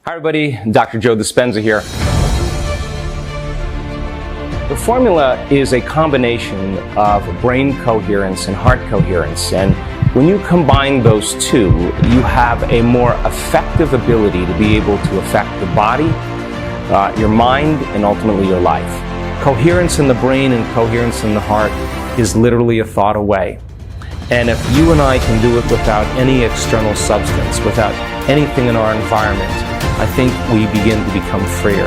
Hi everybody, Dr. Joe Dispenza here. The formula is a combination of brain coherence and heart coherence, and when you combine those two, you have a more effective ability to be able to affect the body, your mind, and ultimately your life. Coherence in the brain and coherence in the heart is literally a thought away. And if you and I can do it without any external substance, without anything in our environment, I think we begin to become freer.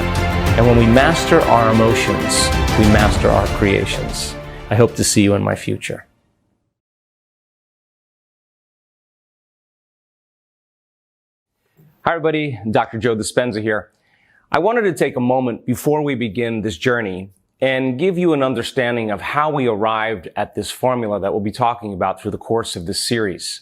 And when we master our emotions, we master our creations. I hope to see you in my future. Hi everybody, Dr. Joe Dispenza here. I wanted to take a moment before we begin this journey and give you an understanding of how we arrived at this formula that we'll be talking about through the course of this series.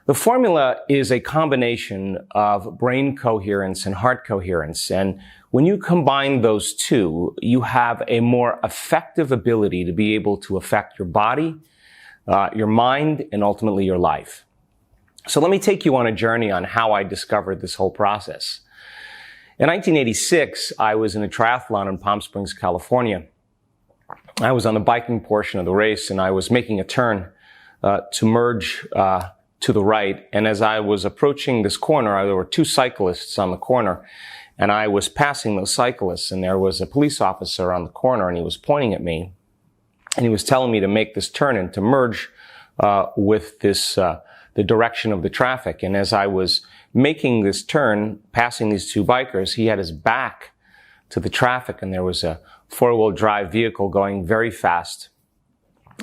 The formula is a combination of brain coherence and heart coherence, and when you combine those two, you have a more effective ability to be able to affect your body, your mind, and ultimately your life. So let me take you on a journey on how I discovered this whole process. In 1986, I was in a triathlon in Palm Springs, California. I was on the biking portion of the race, and I was making a turn to merge to the right. And as I was approaching this corner, there were two cyclists on the corner, and I was passing those cyclists, and there was a police officer on the corner, and he was pointing at me, and he was telling me to make this turn and to merge with this the direction of the traffic. And as I was making this turn, passing these two bikers, he had his back to the traffic, and there was a four-wheel drive vehicle going very fast,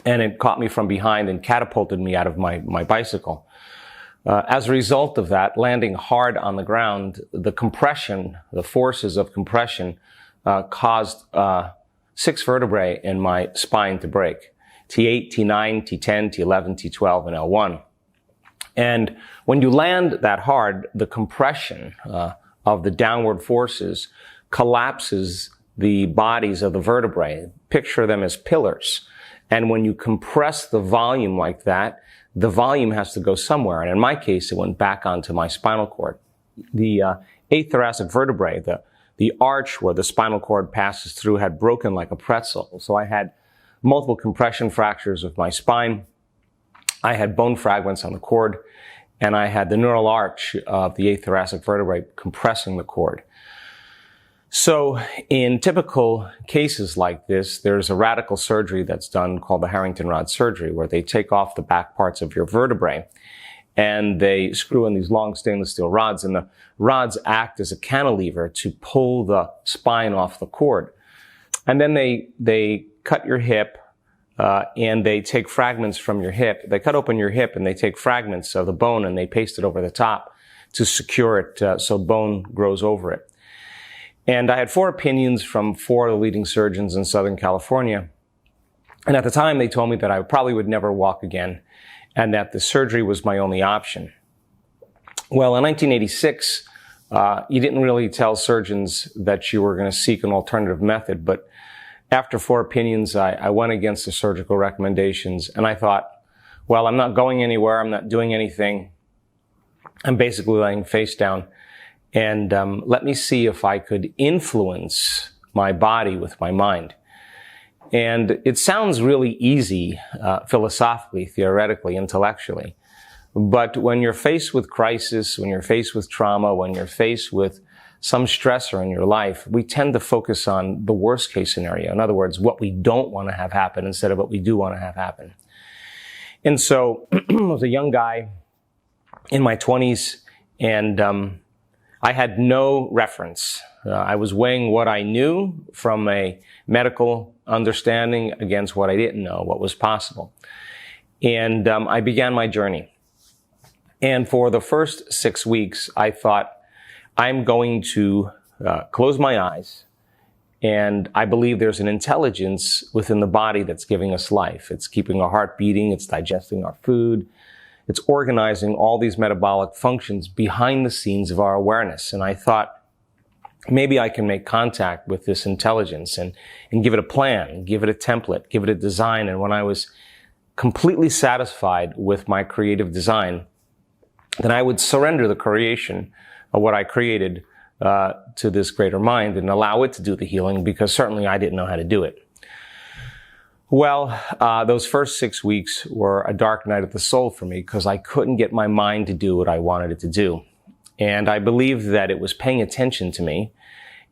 and it caught me from behind and catapulted me out of my bicycle. As a result of that, landing hard on the ground, the compression, the forces of compression, caused 6 vertebrae in my spine to break. T8, T9, T10, T11, T12, and L1. And when you land that hard, the compression of the downward forces collapses the bodies of the vertebrae. Picture them as pillars. And when you compress the volume like that, the volume has to go somewhere. And in my case, it went back onto my spinal cord. The eighth thoracic vertebrae, the arch where the spinal cord passes through, had broken like a pretzel. So I had multiple compression fractures of my spine. I had bone fragments on the cord, and I had the neural arch of the eighth thoracic vertebrae compressing the cord. So in typical cases like this, there's a radical surgery that's done called the Harrington rod surgery, where they take off the back parts of your vertebrae and they screw in these long stainless steel rods, and the rods act as a cantilever to pull the spine off the cord. And then they cut your hip, and they take fragments from your hip. They cut open your hip and they take fragments of the bone and they paste it over the top to secure it so bone grows over it. And I had 4 opinions from 4 of the leading surgeons in Southern California. And at the time, they told me that I probably would never walk again and that the surgery was my only option. Well, in 1986, you didn't really tell surgeons that you were going to seek an alternative method, but after 4 opinions, I went against the surgical recommendations, and I thought, well, I'm not going anywhere, I'm not doing anything. I'm basically laying face down, and let me see if I could influence my body with my mind. And it sounds really easy, philosophically, theoretically, intellectually. But when you're faced with crisis, when you're faced with trauma, when you're faced with some stressor in your life, we tend to focus on the worst case scenario. In other words, what we don't want to have happen instead of what we do want to have happen. And so I was a young guy in my 20s, and I had no reference. I was weighing what I knew from a medical understanding against what I didn't know, what was possible. And I began my journey. And for the first 6 weeks, I thought, I'm going to close my eyes, and I believe there's an intelligence within the body that's giving us life. It's keeping our heart beating, it's digesting our food, it's organizing all these metabolic functions behind the scenes of our awareness. And I thought, maybe I can make contact with this intelligence and give it a plan, give it a template, give it a design. And when I was completely satisfied with my creative design, then I would surrender the creation what I created to this greater mind and allow it to do the healing, because certainly I didn't know how to do it. Well, those first 6 weeks were a dark night of the soul for me, because I couldn't get my mind to do what I wanted it to do. And I believed that it was paying attention to me.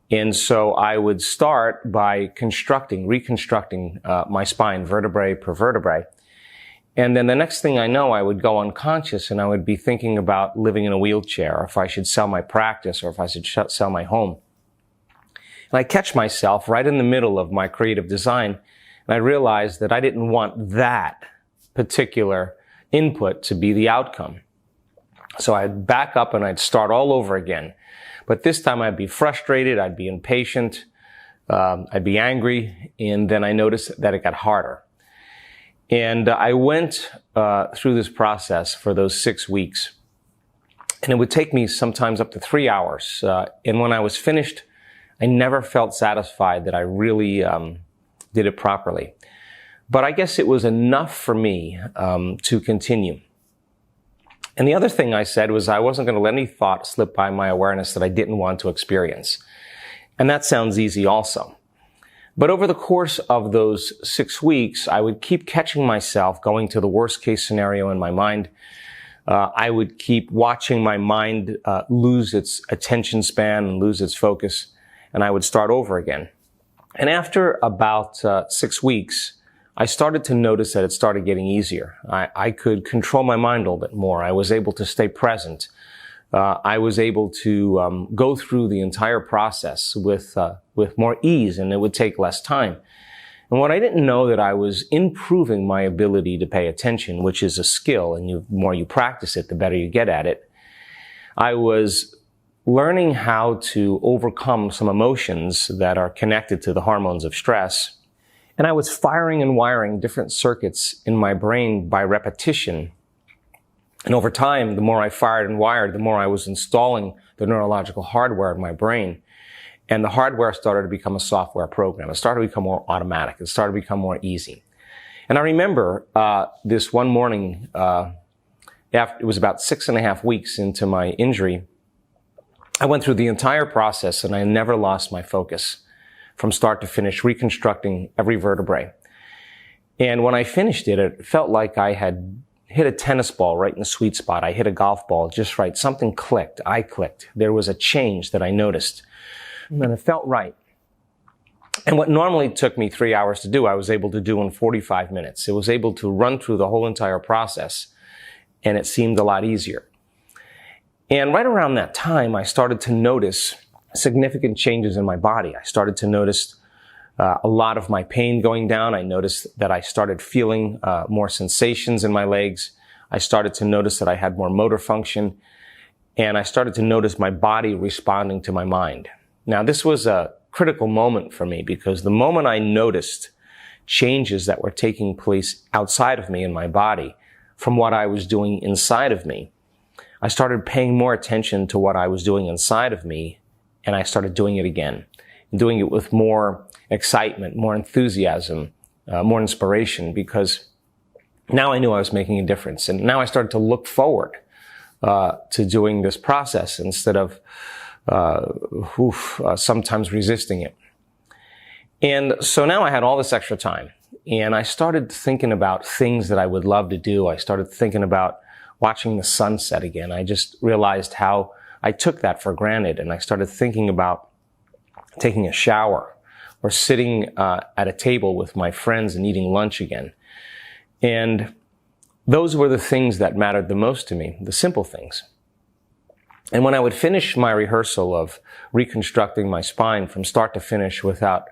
And so I would start by reconstructing my spine, vertebrae per vertebrae. And then the next thing I know, I would go unconscious and I would be thinking about living in a wheelchair, or if I should sell my practice, or if I should sell my home. And I catch myself right in the middle of my creative design, and I realized that I didn't want that particular input to be the outcome. So I'd back up and I'd start all over again. But this time I'd be frustrated, I'd be impatient, I'd be angry, and then I noticed that it got harder. And I went through this process for those 6 weeks. And it would take me sometimes up to 3 hours. And when I was finished, I never felt satisfied that I really did it properly. But I guess it was enough for me to continue. And the other thing I said was I wasn't going to let any thought slip by my awareness that I didn't want to experience. And that sounds easy also. But over the course of those 6 weeks, I would keep catching myself going to the worst case scenario in my mind. I would keep watching my mind lose its attention span and lose its focus, and I would start over again. And after about 6 weeks, I started to notice that it started getting easier. I could control my mind a little bit more. I was able to stay present. I was able to go through the entire process with more ease, and it would take less time. And what I didn't know, that I was improving my ability to pay attention, which is a skill, and the more you practice it, the better you get at it. I was learning how to overcome some emotions that are connected to the hormones of stress. And I was firing and wiring different circuits in my brain by repetition. And over time, the more I fired and wired, the more I was installing the neurological hardware in my brain. And the hardware started to become a software program. It started to become more automatic. It started to become more easy. And I remember this one morning, it was about 6.5 weeks into my injury, I went through the entire process and I never lost my focus from start to finish, reconstructing every vertebrae. And when I finished it, it felt like I had hit a tennis ball right in the sweet spot. I hit a golf ball just right. Something clicked. I clicked. There was a change that I noticed. And it felt right. And what normally took me 3 hours to do, I was able to do in 45 minutes. It was able to run through the whole entire process, and it seemed a lot easier. And right around that time, I started to notice significant changes in my body. I started to notice a lot of my pain going down. I noticed that I started feeling more sensations in my legs. I started to notice that I had more motor function. And I started to notice my body responding to my mind. Now, this was a critical moment for me, because the moment I noticed changes that were taking place outside of me in my body from what I was doing inside of me, I started paying more attention to what I was doing inside of me, and I started doing it again, doing it with more excitement, more enthusiasm, more inspiration, because now I knew I was making a difference. And now I started to look forward to doing this process instead of sometimes resisting it. And so now I had all this extra time, and I started thinking about things that I would love to do. I started thinking about watching the sunset again. I just realized how I took that for granted, and I started thinking about taking a shower or sitting at a table with my friends and eating lunch again. And those were the things that mattered the most to me, the simple things. And when I would finish my rehearsal of reconstructing my spine from start to finish without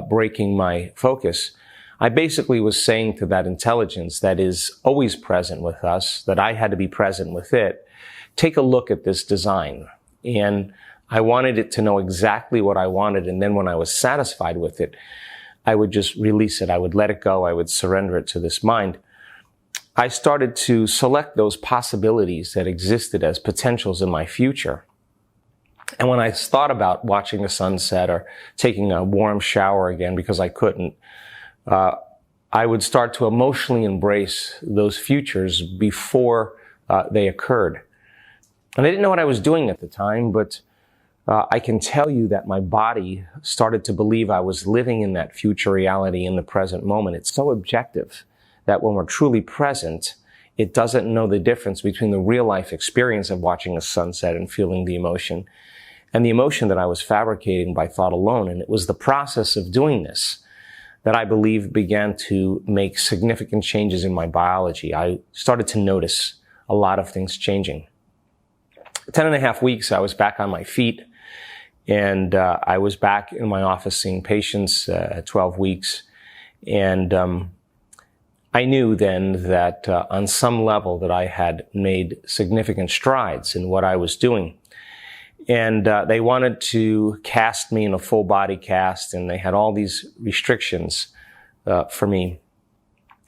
breaking my focus, I basically was saying to that intelligence that is always present with us, that I had to be present with it, take a look at this design. And I wanted it to know exactly what I wanted. And then when I was satisfied with it, I would just release it. I would let it go. I would surrender it to this mind. I started to select those possibilities that existed as potentials in my future. And when I thought about watching the sunset or taking a warm shower again because I couldn't, I would start to emotionally embrace those futures before they occurred. And I didn't know what I was doing at the time, but I can tell you that my body started to believe I was living in that future reality in the present moment. It's so objective that when we're truly present, it doesn't know the difference between the real life experience of watching a sunset and feeling the emotion and the emotion that I was fabricating by thought alone. And it was the process of doing this that I believe began to make significant changes in my biology. I started to notice a lot of things changing. 10.5 weeks, I was back on my feet, and I was back in my office seeing patients at 12 weeks. And I knew then that on some level that I had made significant strides in what I was doing. And they wanted to cast me in a full body cast, and they had all these restrictions for me.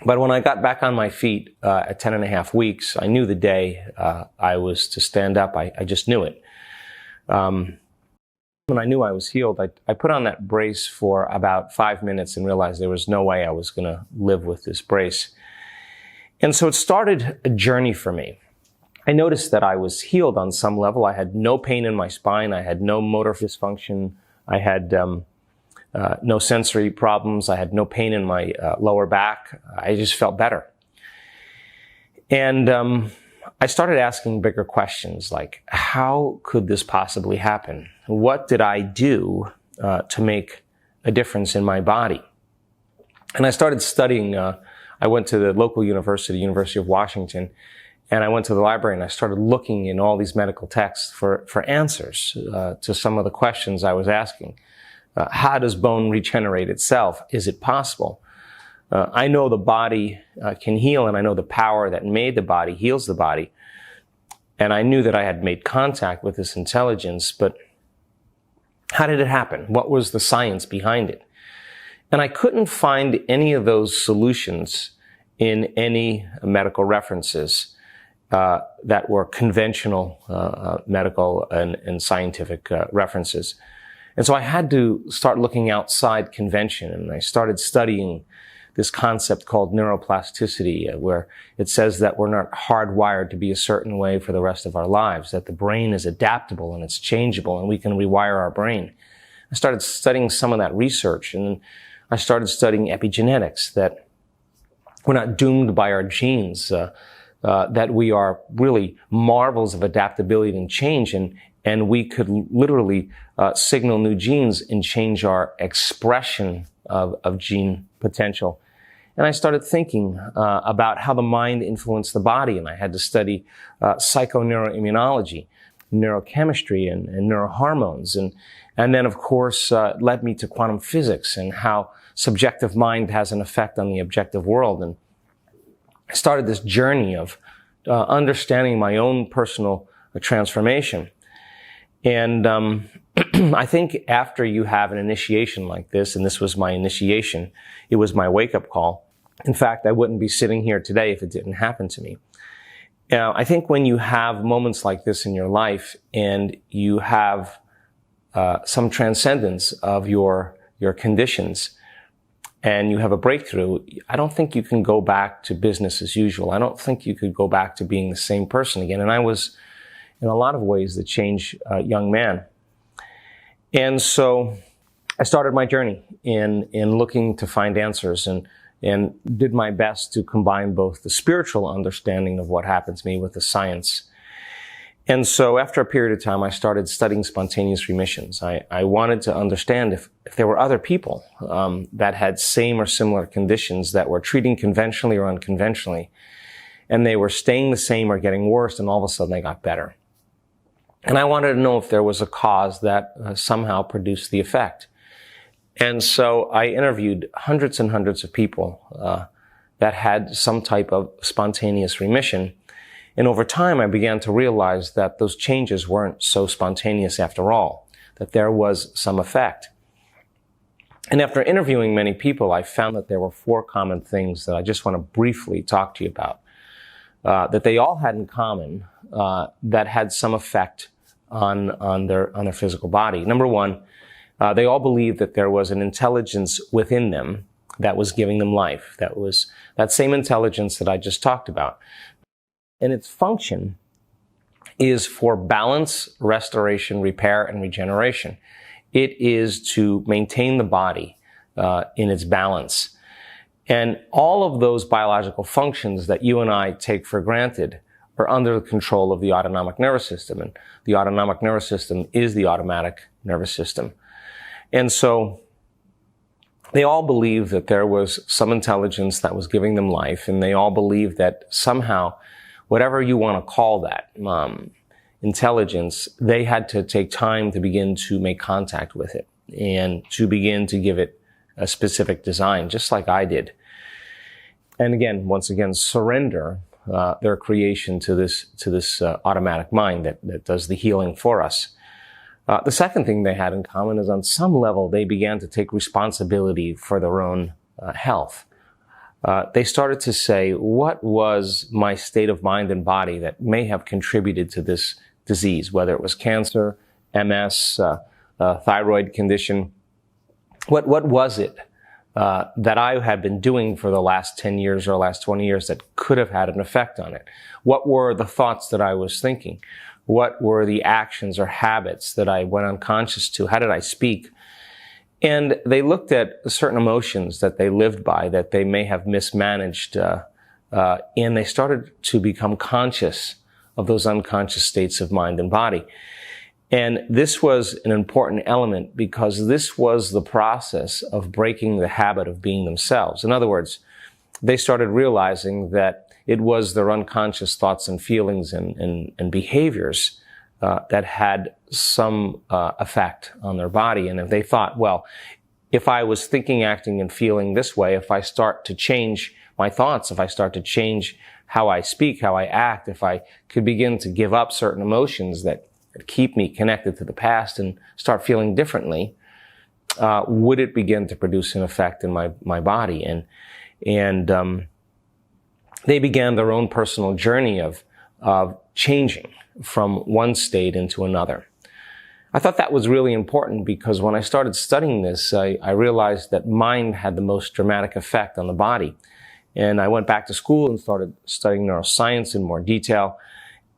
But when I got back on my feet at 10.5 weeks, I knew the day I was to stand up. I just knew it. When I knew I was healed, I put on that brace for about 5 minutes and realized there was no way I was going to live with this brace. And so it started a journey for me. I noticed that I was healed on some level. I had no pain in my spine. I had no motor dysfunction. I had no sensory problems. I had no pain in my lower back. I just felt better. And I started asking bigger questions like, how could this possibly happen? What did I do to make a difference in my body? And I started studying. I went to the local university, University of Washington, and I went to the library and I started looking in all these medical texts for answers to some of the questions I was asking. How does bone regenerate itself? Is it possible? I know the body can heal, and I know the power that made the body heals the body. And I knew that I had made contact with this intelligence, but how did it happen? What was the science behind it? And I couldn't find any of those solutions in any medical references that were conventional medical and scientific references. And so I had to start looking outside convention, and I started studying this concept called neuroplasticity, where it says that we're not hardwired to be a certain way for the rest of our lives, that the brain is adaptable and it's changeable and we can rewire our brain. I started studying some of that research, and I started studying epigenetics, that we're not doomed by our genes, that we are really marvels of adaptability and change, and we could literally signal new genes and change our expression of gene potential. And I started thinking about how the mind influenced the body, and I had to study psychoneuroimmunology, neurochemistry, and neurohormones, and then of course led me to quantum physics and how subjective mind has an effect on the objective world. And I started this journey of understanding my own personal transformation. And I think after you have an initiation like this, and this was my initiation, it was my wake-up call. In fact, I wouldn't be sitting here today if it didn't happen to me. Now, I think when you have moments like this in your life and you have some transcendence of your conditions and you have a breakthrough, I don't think you can go back to business as usual. I don't think you could go back to being the same person again. And I was, in a lot of ways, the changed young man. And so I started my journey in looking to find answers, and did my best to combine both the spiritual understanding of what happened to me with the science. And so after a period of time, I started studying spontaneous remissions. I wanted to understand if there were other people that had same or similar conditions that were treating conventionally or unconventionally, and they were staying the same or getting worse, and all of a sudden they got better. And I wanted to know if there was a cause that somehow produced the effect. And so I interviewed hundreds and hundreds of people that had some type of spontaneous remission. And over time, I began to realize that those changes weren't so spontaneous after all, that there was some effect. And after interviewing many people, I found that there were 4 common things that I just want to briefly talk to you about, that they all had in common that had some effect on their physical body. Number 1, they all believed that there was an intelligence within them that was giving them life. That was that same intelligence that I just talked about. And its function is for balance, restoration, repair, and regeneration. It is to maintain the body in its balance. And all of those biological functions that you and I take for granted are under the control of the autonomic nervous system. And the autonomic nervous system is the automatic nervous system. And so they all believed that there was some intelligence that was giving them life, and they all believed that somehow, whatever you want to call that, intelligence, they had to take time to begin to make contact with it and to begin to give it a specific design, just like I did. And again, once again, surrender their creation to this automatic mind that does the healing for us. The second thing they had in common is, on some level, they began to take responsibility for their own health. They started to say, what was my state of mind and body that may have contributed to this disease, whether it was cancer, MS, thyroid condition? What was it that I had been doing for the last 10 years or last 20 years that could have had an effect on it? What were the thoughts that I was thinking? What were the actions or habits that I went unconscious to? How did I speak? And they looked at certain emotions that they lived by that they may have mismanaged, and they started to become conscious of those unconscious states of mind and body. And this was an important element because this was the process of breaking the habit of being themselves. In other words, they started realizing that it was their unconscious thoughts and feelings and behaviors that had some effect on their body. And if they thought, well, if I was thinking, acting, and feeling this way, if I start to change my thoughts, if I start to change how I speak, how I act, if I could begin to give up certain emotions that keep me connected to the past and start feeling differently, would it begin to produce an effect in my body? And they began their own personal journey of changing from one state into another. I thought that was really important because when I started studying this, I realized that mind had the most dramatic effect on the body. And I went back to school and started studying neuroscience in more detail.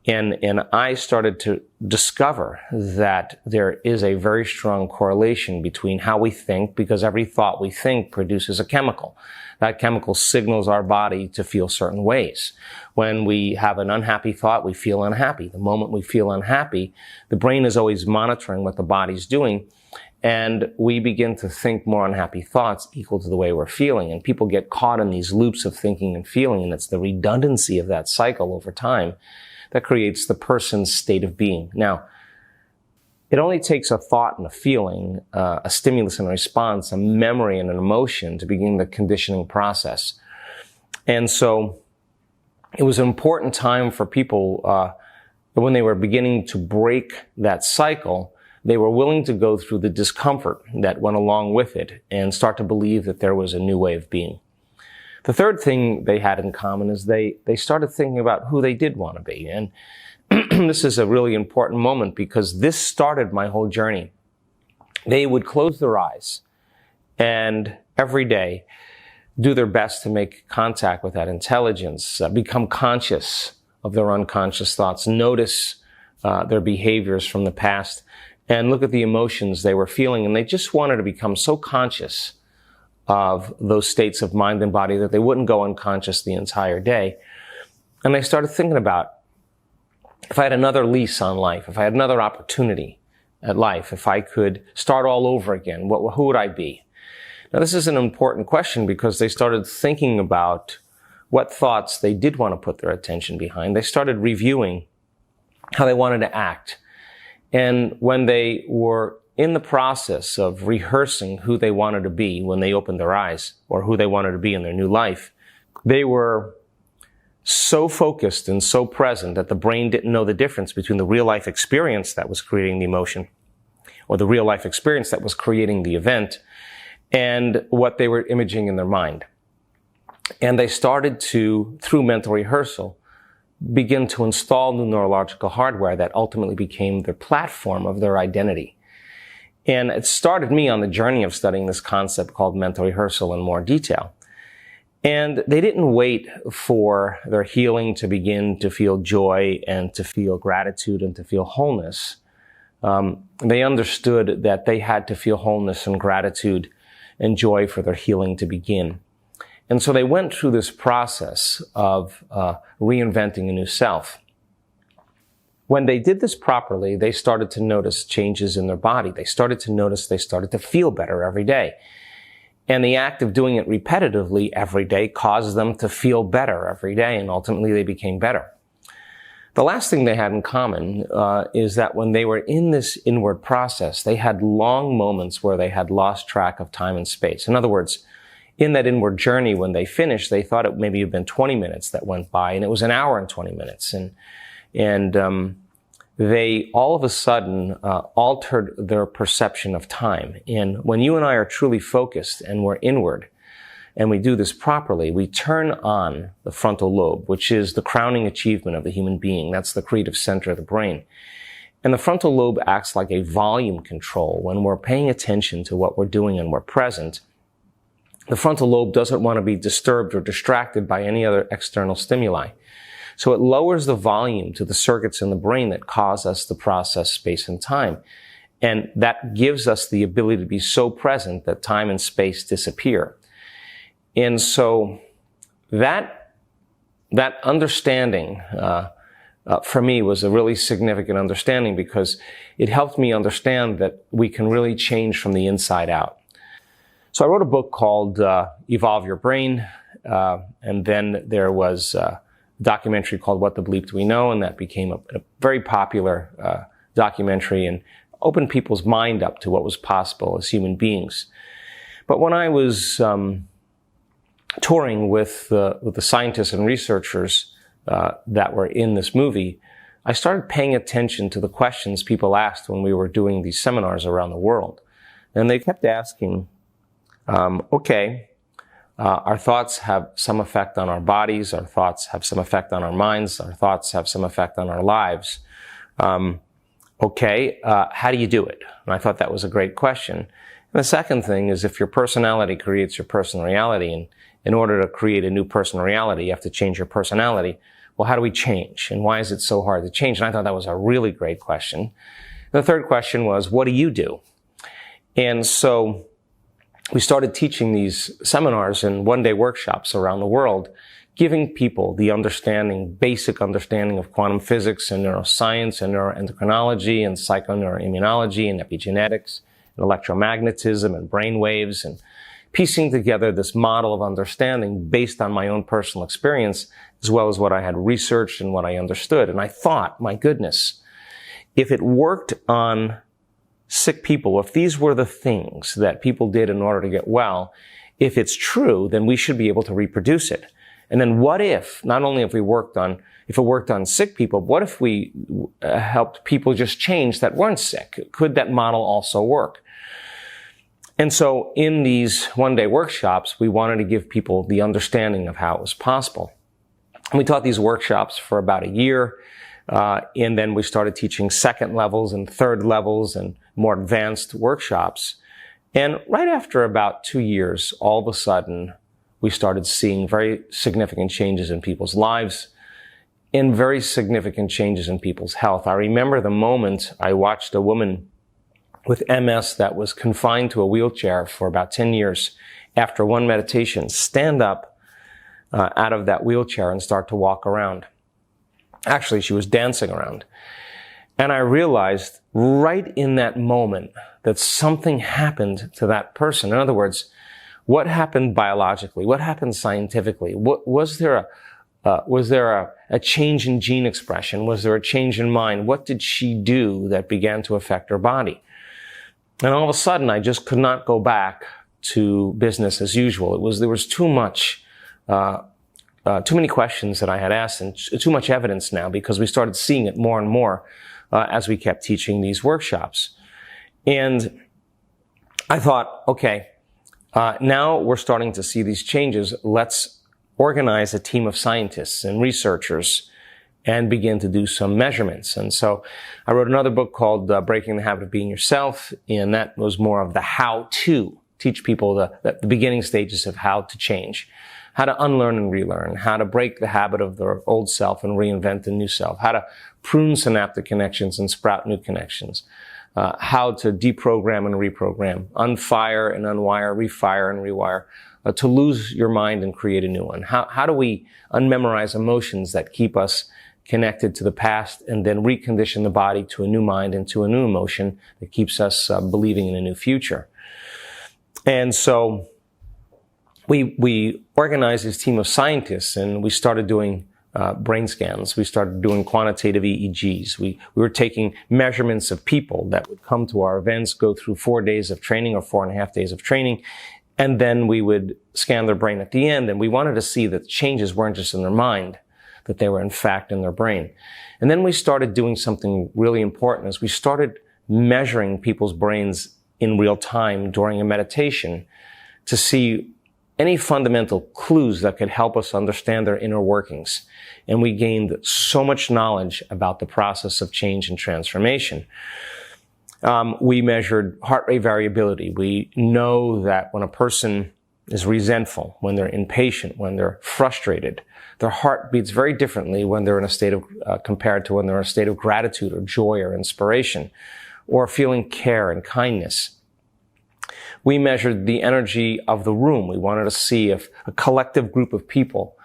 And I started to discover that there is a very strong correlation between how we think, because every thought we think produces a chemical. That chemical signals our body to feel certain ways. When we have an unhappy thought, we feel unhappy. The moment we feel unhappy, the brain is always monitoring what the body's doing, and we begin to think more unhappy thoughts equal to the way we're feeling. And people get caught in these loops of thinking and feeling, and it's the redundancy of that cycle over time that creates the person's state of being. Now, it only takes a thought and a feeling, a stimulus and a response, a memory and an emotion to begin the conditioning process. And so it was an important time for people, when they were beginning to break that cycle, they were willing to go through the discomfort that went along with it and start to believe that there was a new way of being. The third thing they had in common is they started thinking about who they did want to be. And this is a really important moment because this started my whole journey. They would close their eyes and every day do their best to make contact with that intelligence, become conscious of their unconscious thoughts, notice their behaviors from the past, and look at the emotions they were feeling. And they just wanted to become so conscious of those states of mind and body that they wouldn't go unconscious the entire day. And they started thinking about, if I had another lease on life, if I had another opportunity at life, if I could start all over again, who would I be? Now, this is an important question because they started thinking about what thoughts they did want to put their attention behind. They started reviewing how they wanted to act. And when they were in the process of rehearsing who they wanted to be when they opened their eyes, or who they wanted to be in their new life, they were so focused and so present that the brain didn't know the difference between the real life experience that was creating the emotion, or the real life experience that was creating the event, and what they were imaging in their mind. And they started to, through mental rehearsal, begin to install new neurological hardware that ultimately became the platform of their identity. And it started me on the journey of studying this concept called mental rehearsal in more detail. And they didn't wait for their healing to begin to feel joy and to feel gratitude and to feel wholeness. They understood that they had to feel wholeness and gratitude and joy for their healing to begin. And so they went through this process of reinventing a new self. When they did this properly, they started to notice changes in their body. They started to notice they started to feel better every day. And the act of doing it repetitively every day caused them to feel better every day, and ultimately they became better. The last thing they had in common is that when they were in this inward process, they had long moments where they had lost track of time and space. In other words, in that inward journey, when they finished, they thought it maybe had been 20 minutes that went by, and it was an hour and 20 minutes. And they all of a sudden altered their perception of time. And when you and I are truly focused and we're inward, and we do this properly, we turn on the frontal lobe, which is the crowning achievement of the human being. That's the creative center of the brain. And the frontal lobe acts like a volume control. When we're paying attention to what we're doing and we're present, the frontal lobe doesn't want to be disturbed or distracted by any other external stimuli. So it lowers the volume to the circuits in the brain that cause us to process space and time. And that gives us the ability to be so present that time and space disappear. And so that understanding, for me, was a really significant understanding, because it helped me understand that we can really change from the inside out. So I wrote a book called Evolve Your Brain, and then there was a documentary called What the Bleep Do We Know, and that became a very popular documentary and opened people's mind up to what was possible as human beings. But when I was touring with the scientists and researchers that were in this movie, I started paying attention to the questions people asked when we were doing these seminars around the world. And they kept asking, our thoughts have some effect on our bodies, our thoughts have some effect on our minds, our thoughts have some effect on our lives. How do you do it? And I thought that was a great question. And the second thing is, if your personality creates your personal reality, and in order to create a new personal reality, you have to change your personality. Well, how do we change? And why is it so hard to change? And I thought that was a really great question. And the third question was, what do you do? And so we started teaching these seminars and one-day workshops around the world, giving people the basic understanding of quantum physics and neuroscience and neuroendocrinology and psychoneuroimmunology and epigenetics and electromagnetism and brain waves, and piecing together this model of understanding based on my own personal experience, as well as what I had researched and what I understood. And I thought, my goodness, if it worked on sick people, if these were the things that people did in order to get well, if it's true, then we should be able to reproduce it. And then what if, not only if it worked on sick people, what if we helped people just change that weren't sick? Could that model also work? And so in these one-day workshops, we wanted to give people the understanding of how it was possible. And we taught these workshops for about a year, and then we started teaching second levels and third levels and more advanced workshops. And right after about 2 years, all of a sudden, we started seeing very significant changes in people's lives and very significant changes in people's health. I remember the moment I watched a woman with MS that was confined to a wheelchair for about 10 years, after one meditation, stand up out of that wheelchair and start to walk around. Actually, she was dancing around. And I realized right in that moment that something happened to that person. In other words, what happened biologically? What happened scientifically? Was there a change in gene expression? Was there a change in mind? What did she do that began to affect her body? And all of a sudden, I just could not go back to business as usual. There was too many questions that I had asked, and too much evidence now, because we started seeing it more and more as we kept teaching these workshops. And I thought, now we're starting to see these changes. Let's organize a team of scientists and researchers and begin to do some measurements. And so I wrote another book called Breaking the Habit of Being Yourself, and that was more of the how-to, teach people the beginning stages of how to change, how to unlearn and relearn, how to break the habit of the old self and reinvent a new self, how to prune synaptic connections and sprout new connections, how to deprogram and reprogram, unfire and unwire, refire and rewire, to lose your mind and create a new one. How do we unmemorize emotions that keep us connected to the past and then recondition the body to a new mind and to a new emotion that keeps us believing in a new future? And so we organized this team of scientists, and we started doing brain scans. We started doing quantitative EEGs. We were taking measurements of people that would come to our events, go through 4 days of training or 4.5 days of training, and then we would scan their brain at the end. And we wanted to see that changes weren't just in their mind, that they were in fact in their brain. And then we started doing something really important, is we started measuring people's brains in real time during a meditation to see any fundamental clues that could help us understand their inner workings. And we gained so much knowledge about the process of change and transformation. We measured heart rate variability. We know that when a person is resentful, when they're impatient, when they're frustrated, their heart beats very differently when they're in a state of, compared to when they're in a state of gratitude or joy or inspiration, or feeling care and kindness. We measured the energy of the room. We wanted to see if a collective group of people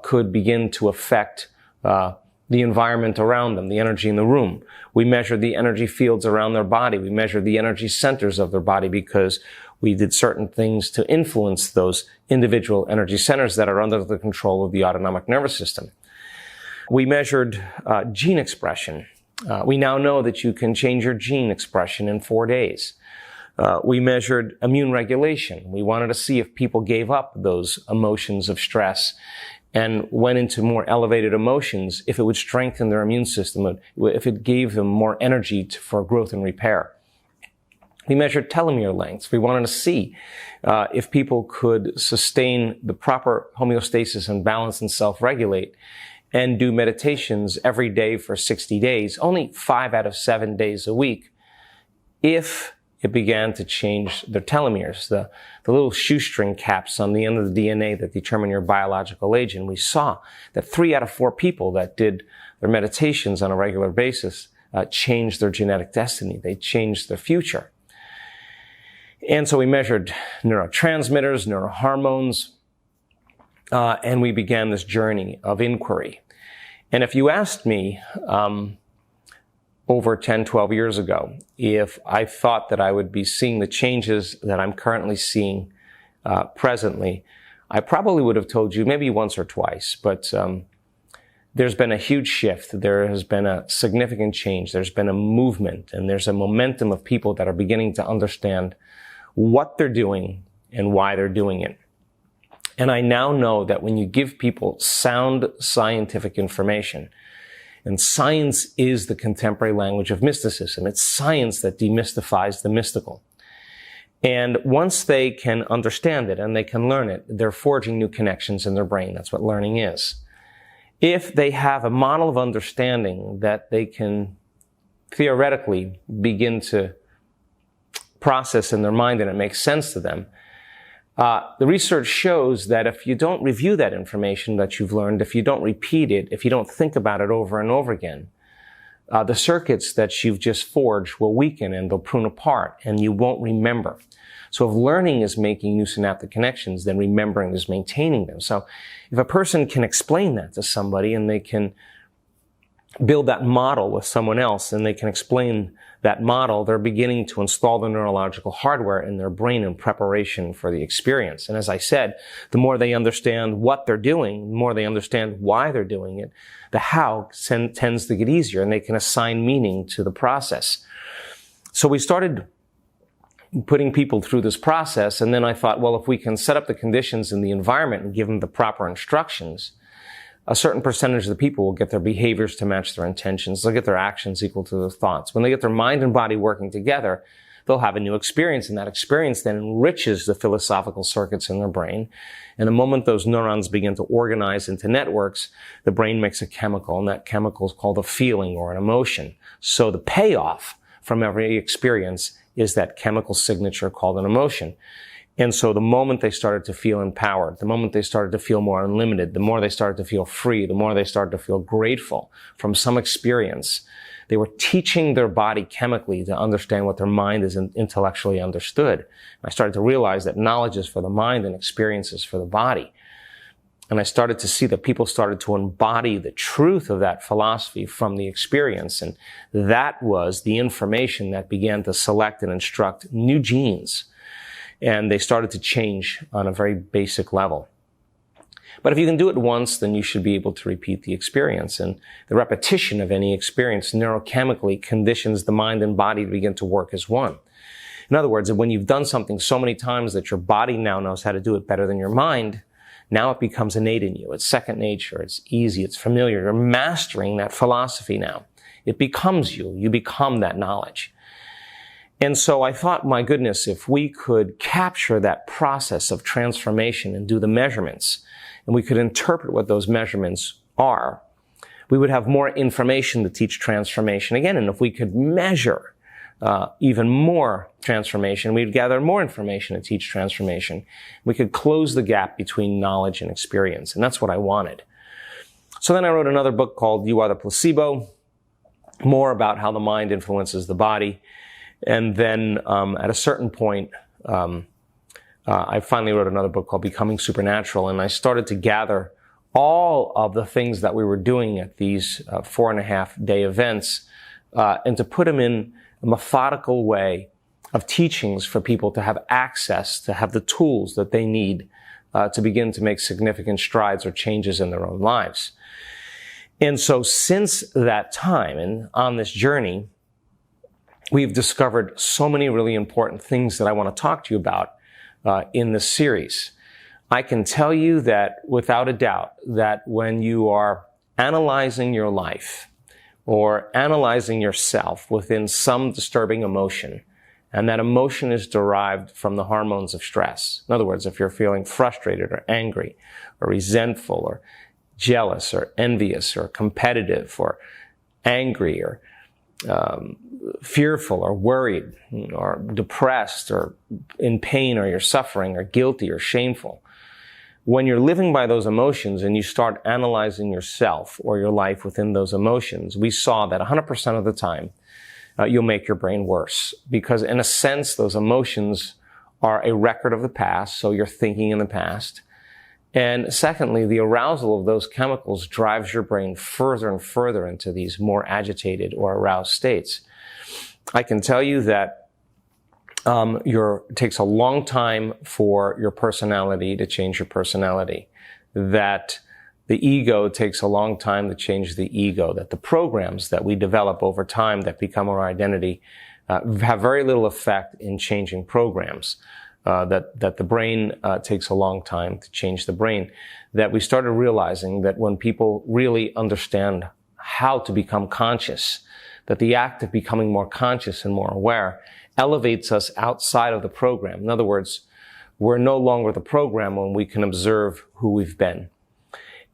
could begin to affect the environment around them, the energy in the room. We measured the energy fields around their body. We measured the energy centers of their body because we did certain things to influence those individual energy centers that are under the control of the autonomic nervous system. We measured gene expression. We now know that you can change your gene expression in 4 days. We measured immune regulation. We wanted to see if people gave up those emotions of stress and went into more elevated emotions, if it would strengthen their immune system, if it gave them more energy for growth and repair. We measured telomere lengths. We wanted to see if people could sustain the proper homeostasis and balance and self-regulate and do meditations every day for 60 days, only 5 out of 7 days a week, if it began to change their telomeres, the little shoestring caps on the end of the DNA that determine your biological age. And we saw that 3 out of 4 people that did their meditations on a regular basis changed their genetic destiny. They changed their future. And so we measured neurotransmitters, neurohormones, and we began this journey of inquiry. And if you asked me, over 10, 12 years ago, if I thought that I would be seeing the changes that I'm currently seeing presently, I probably would have told you maybe once or twice, but there's been a huge shift. There has been a significant change. There's been a movement, and there's a momentum of people that are beginning to understand what they're doing and why they're doing it. And I now know that when you give people sound scientific information, and science is the contemporary language of mysticism. It's science that demystifies the mystical. And once they can understand it and they can learn it, they're forging new connections in their brain. That's what learning is. If they have a model of understanding that they can theoretically begin to process in their mind and it makes sense to them, the research shows that if you don't review that information that you've learned, if you don't repeat it, if you don't think about it over and over again, the circuits that you've just forged will weaken and they'll prune apart and you won't remember. So if learning is making new synaptic connections, then remembering is maintaining them. So if a person can explain that to somebody and they can build that model with someone else and they can explain that model, they're beginning to install the neurological hardware in their brain in preparation for the experience. And as I said, the more they understand what they're doing, the more they understand why they're doing it, the how tends to get easier and they can assign meaning to the process. So we started putting people through this process, and then I thought, well, if we can set up the conditions in the environment and give them the proper instructions, a certain percentage of the people will get their behaviors to match their intentions. They'll get their actions equal to their thoughts. When they get their mind and body working together, they'll have a new experience, and that experience then enriches the philosophical circuits in their brain. And the moment those neurons begin to organize into networks, the brain makes a chemical, and that chemical is called a feeling or an emotion. So the payoff from every experience is that chemical signature called an emotion. And so the moment they started to feel empowered, the moment they started to feel more unlimited, the more they started to feel free, the more they started to feel grateful from some experience, they were teaching their body chemically to understand what their mind is intellectually understood. I started to realize that knowledge is for the mind and experience is for the body. And I started to see that people started to embody the truth of that philosophy from the experience. And that was the information that began to select and instruct new genes. And they started to change on a very basic level. But if you can do it once, then you should be able to repeat the experience. And the repetition of any experience neurochemically conditions the mind and body to begin to work as one. In other words, when you've done something so many times that your body now knows how to do it better than your mind, now it becomes innate in you. It's second nature. It's easy. It's familiar. You're mastering that philosophy now. It becomes you. You become that knowledge. And so I thought, my goodness, if we could capture that process of transformation and do the measurements, and we could interpret what those measurements are, we would have more information to teach transformation again. And if we could measure even more transformation, we'd gather more information to teach transformation. We could close the gap between knowledge and experience. And that's what I wanted. So then I wrote another book called You Are the Placebo, more about how the mind influences the body. And then at a certain point, I finally wrote another book called Becoming Supernatural, and I started to gather all of the things that we were doing at these 4.5-day events and to put them in a methodical way of teachings for people to have access, to have the tools that they need to begin to make significant strides or changes in their own lives. And so since that time and on this journey, we've discovered so many really important things that I want to talk to you about in this series. I can tell you that without a doubt that when you are analyzing your life or analyzing yourself within some disturbing emotion, and that emotion is derived from the hormones of stress. In other words, if you're feeling frustrated or angry or resentful or jealous or envious or competitive or angry or fearful or worried or depressed or in pain, or you're suffering or guilty or shameful. When you're living by those emotions and you start analyzing yourself or your life within those emotions, we saw that 100% of the time you'll make your brain worse, because in a sense those emotions are a record of the past, so you're thinking in the past. And secondly, the arousal of those chemicals drives your brain further and further into these more agitated or aroused states. I can tell you that it takes a long time for your personality to change your personality, that the ego takes a long time to change the ego, that the programs that we develop over time that become our identity have very little effect in changing programs. That the brain takes a long time to change the brain, that we started realizing that when people really understand how to become conscious, that the act of becoming more conscious and more aware elevates us outside of the program. In other words, we're no longer the program when we can observe who we've been.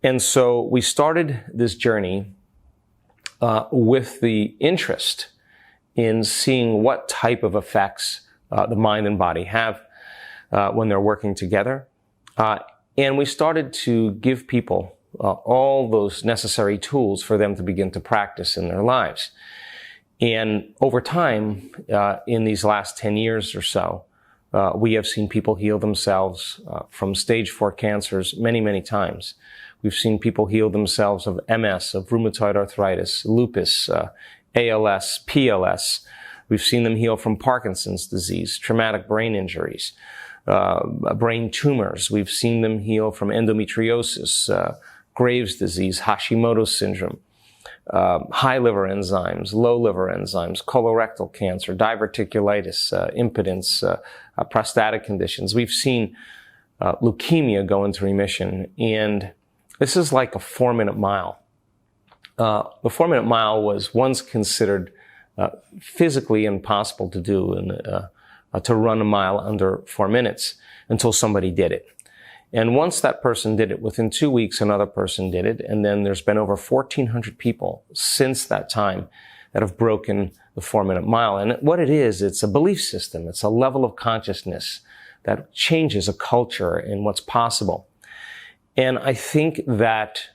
And so we started this journey with the interest in seeing what type of effects the mind and body have when they're working together. And we started to give people all those necessary tools for them to begin to practice in their lives. And over time, in these last 10 years or so, we have seen people heal themselves from stage 4 cancers many, many times. We've seen people heal themselves of MS, of rheumatoid arthritis, lupus, ALS, PLS. We've seen them heal from Parkinson's disease, traumatic brain injuries, brain tumors. We've seen them heal from endometriosis, Graves' disease, Hashimoto's syndrome, high liver enzymes, low liver enzymes, colorectal cancer, diverticulitis, impotence, prostatic conditions. We've seen leukemia go into remission, and this is like a 4-minute mile. The 4-minute mile was once considered physically impossible to do, and to run a mile under 4 minutes, until somebody did it. And once that person did it, within 2 weeks, another person did it. And then there's been over 1,400 people since that time that have broken the 4-minute mile. And what it is, it's a belief system. It's a level of consciousness that changes a culture in what's possible. And I think that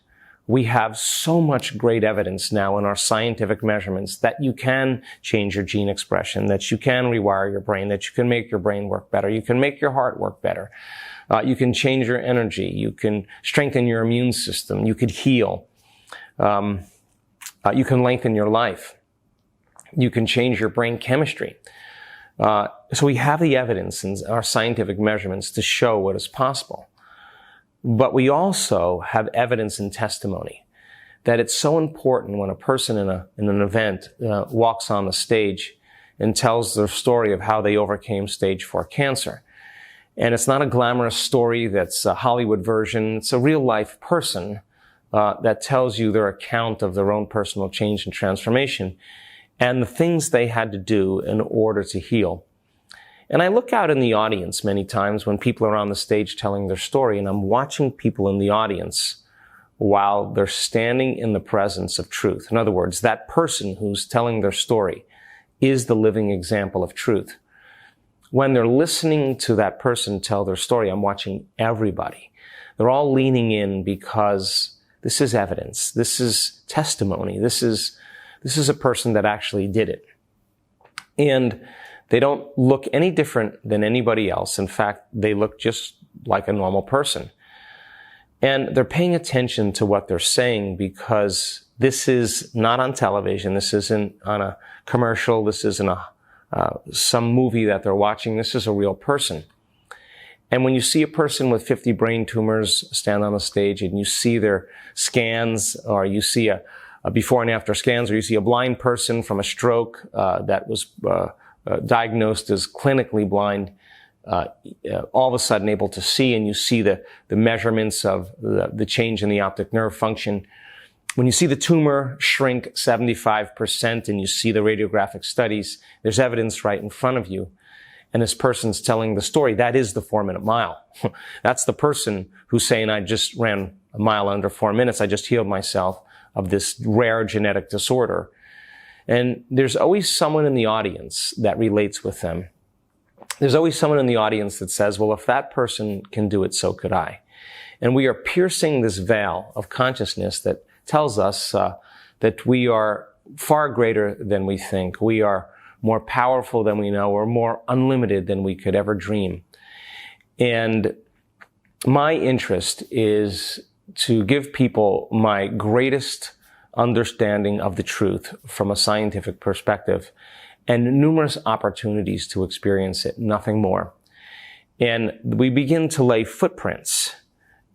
we have so much great evidence now in our scientific measurements that you can change your gene expression, that you can rewire your brain, that you can make your brain work better, you can make your heart work better, you can change your energy, you can strengthen your immune system, you could heal, you can lengthen your life, you can change your brain chemistry. So we have the evidence in our scientific measurements to show what is possible. But we also have evidence and testimony that it's so important when a person in an event walks on the stage and tells their story of how they overcame stage 4 cancer. And it's not a glamorous story that's a Hollywood version. It's a real life person that tells you their account of their own personal change and transformation and the things they had to do in order to heal. And I look out in the audience many times when people are on the stage telling their story, and I'm watching people in the audience while they're standing in the presence of truth. In other words, that person who's telling their story is the living example of truth. When they're listening to that person tell their story, I'm watching everybody. They're all leaning in because this is evidence. This is testimony. This is a person that actually did it. And they don't look any different than anybody else. In fact, they look just like a normal person. And they're paying attention to what they're saying because this is not on television. This isn't on a commercial. This isn't some movie that they're watching. This is a real person. And when you see a person with 50 brain tumors stand on the stage and you see their scans, or you see a before and after scans, or you see a blind person from a stroke that was diagnosed as clinically blind, all of a sudden able to see, and you see the measurements of the change in the optic nerve function. When you see the tumor shrink 75% and you see the radiographic studies, there's evidence right in front of you. And this person's telling the story. That is the 4-minute mile. That's the person who's saying, I just ran a mile under 4 minutes. I just healed myself of this rare genetic disorder. And there's always someone in the audience that relates with them. There's always someone in the audience that says, well, if that person can do it, so could I. And we are piercing this veil of consciousness that tells us that we are far greater than we think. We are more powerful than we know, or more unlimited than we could ever dream. And my interest is to give people my greatest understanding of the truth from a scientific perspective and numerous opportunities to experience it, nothing more. And we begin to lay footprints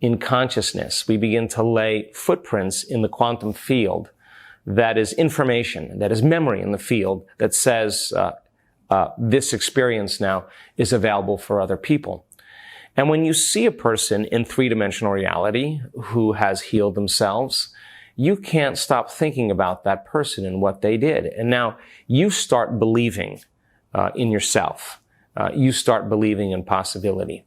in consciousness. We begin to lay footprints in the quantum field that is information, that is memory in the field that says this experience now is available for other people. And when you see a person in three-dimensional reality who has healed themselves, you can't stop thinking about that person and what they did. And now you start believing in yourself. You start believing in possibility.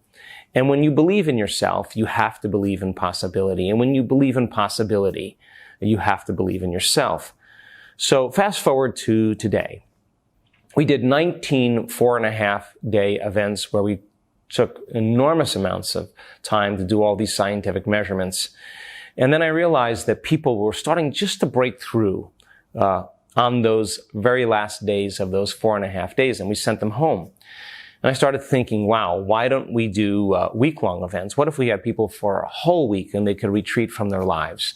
And when you believe in yourself, you have to believe in possibility. And when you believe in possibility, you have to believe in yourself. So fast forward to today. We did 19 4.5-day events where we took enormous amounts of time to do all these scientific measurements. And then I realized that people were starting just to break through on those very last days of those 4.5 days, and we sent them home. And I started thinking, wow, why don't we do week-long events? What if we had people for a whole week and they could retreat from their lives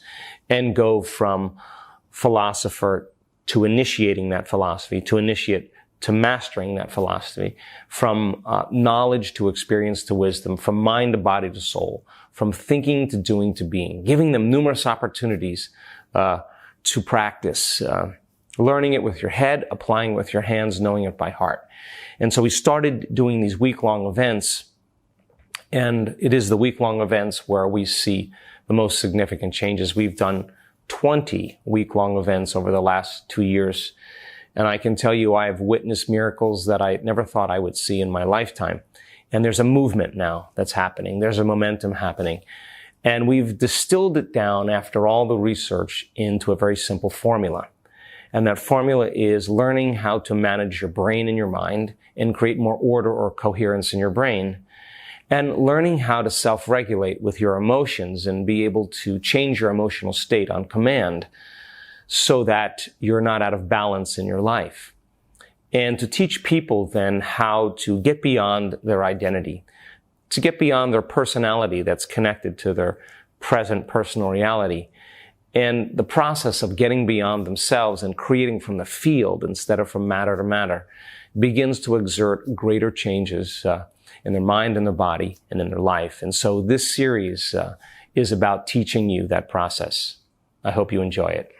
and go from philosopher to initiating that philosophy, to initiate to mastering that philosophy, from knowledge to experience to wisdom, from mind to body to soul, from thinking to doing to being, giving them numerous opportunities to practice, learning it with your head, applying it with your hands, knowing it by heart. And so we started doing these week-long events, and it is the week-long events where we see the most significant changes. We've done 20 week-long events over the last 2 years. And I can tell you I have witnessed miracles that I never thought I would see in my lifetime. And there's a movement now that's happening. There's a momentum happening. And we've distilled it down after all the research into a very simple formula. And that formula is learning how to manage your brain and your mind and create more order or coherence in your brain, and learning how to self-regulate with your emotions and be able to change your emotional state on command so that you're not out of balance in your life. And to teach people then how to get beyond their identity, to get beyond their personality that's connected to their present personal reality. And the process of getting beyond themselves and creating from the field instead of from matter to matter begins to exert greater changes in their mind and their body and in their life. And so this series is about teaching you that process. I hope you enjoy it.